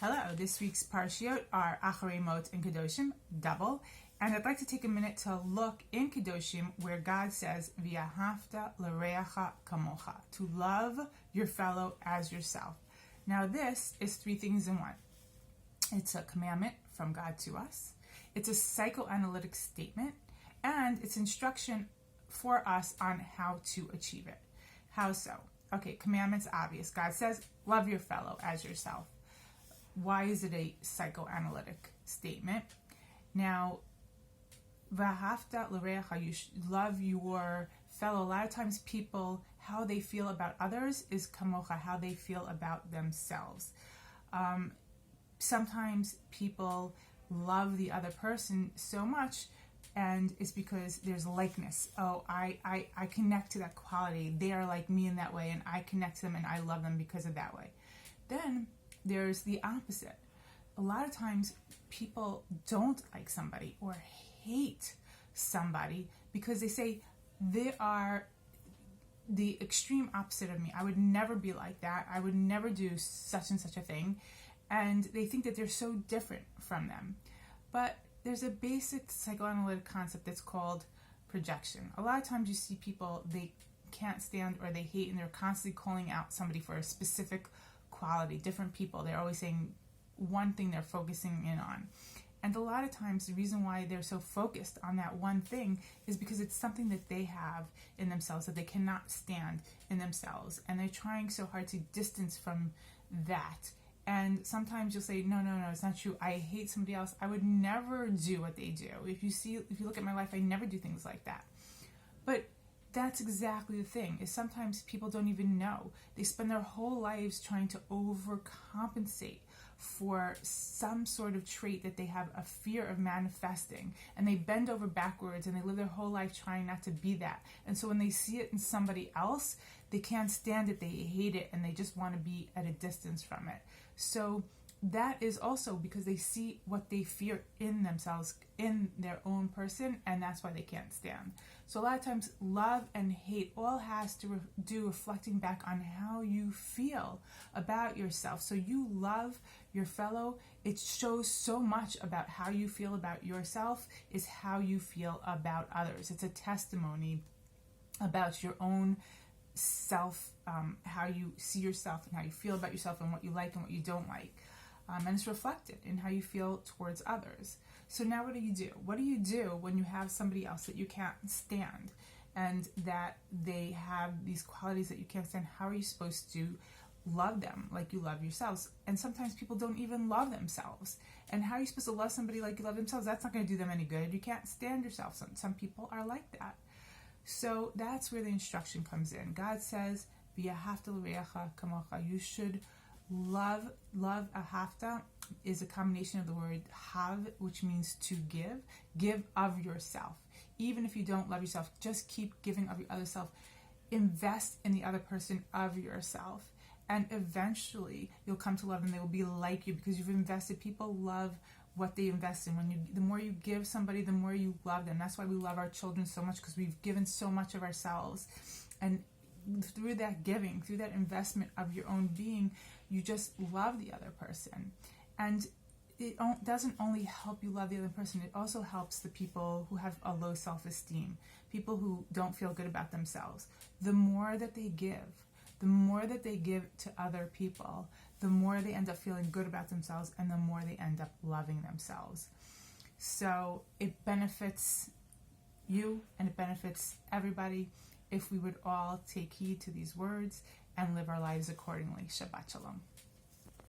Hello, this week's Parshiot are Acharei Mot and Kedoshim, double, and I'd like to take a minute to look in Kedoshim where God says, V'ahavta l'reacha kamocha, to love your fellow as yourself. Now this is three things in one. It's a commandment from God to us, it's a psychoanalytic statement, and it's instruction for us on how to achieve it. How so? Okay, commandment's obvious. God says, love your fellow as yourself. Why is it a psychoanalytic statement? Now, v'ahavta l'reacha, you love your fellow. A lot of times people, how they feel about others is kamocha, how they feel about themselves. Sometimes people love the other person so much, and it's because there's likeness. Oh, I connect to that quality. They are like me in that way, and I connect to them, and I love them because of that way. Then there's the opposite. A lot of times people don't like somebody or hate somebody because they say they are the extreme opposite of me. I would never be like that. I would never do such and such a thing. And they think that they're so different from them. But there's a basic psychoanalytic concept that's called projection. A lot of times you see people, they can't stand or they hate, and they're constantly calling out somebody for a specific quality, different people. They're always saying one thing they're focusing in on. And a lot of times the reason why they're so focused on that one thing is because it's something that they have in themselves that they cannot stand in themselves. And they're trying so hard to distance from that. And sometimes you'll say, no, it's not true. I hate somebody else. I would never do what they do. If you look at my life, I never do things like that. But that's exactly the thing, is sometimes people don't even know. They spend their whole lives trying to overcompensate for some sort of trait that they have a fear of manifesting, and they bend over backwards and they live their whole life trying not to be that. And so when they see it in somebody else, they can't stand it, they hate it, and they just want to be at a distance from it. So that is also because they see what they fear in themselves, in their own person, and that's why they can't stand. So a lot of times love and hate all has to do reflecting back on how you feel about yourself. So you love your fellow, it shows so much about how you feel about yourself is how you feel about others. It's a testimony about your own self, how you see yourself and how you feel about yourself and what you like and what you don't like. And it's reflected in how you feel towards others. So now what do you do? What do you do when you have somebody else that you can't stand and that they have these qualities that you can't stand? How are you supposed to love them like you love yourselves? And sometimes people don't even love themselves. And how are you supposed to love somebody like you love themselves? That's not going to do them any good. You can't stand yourself. Some people are like that. So that's where the instruction comes in. God says, V'ahavta l'reacha kamocha, you should love. Ahavta is a combination of the word hav, which means to give of yourself. Even if you don't love yourself, just keep giving of your other self. Invest in the other person of yourself, and eventually you'll come to love them. They will be like you because you've invested. People love what they invest in. The more you give somebody, the more you love them. That's why we love our children so much, because we've given so much of ourselves. And through that giving, through that investment of your own being, you just love the other person. And it doesn't only help you love the other person, it also helps the people who have a low self-esteem, people who don't feel good about themselves. The more that they give to other people, the more they end up feeling good about themselves, and the more they end up loving themselves. So it benefits you and it benefits everybody if we would all take heed to these words and live our lives accordingly. Shabbat Shalom.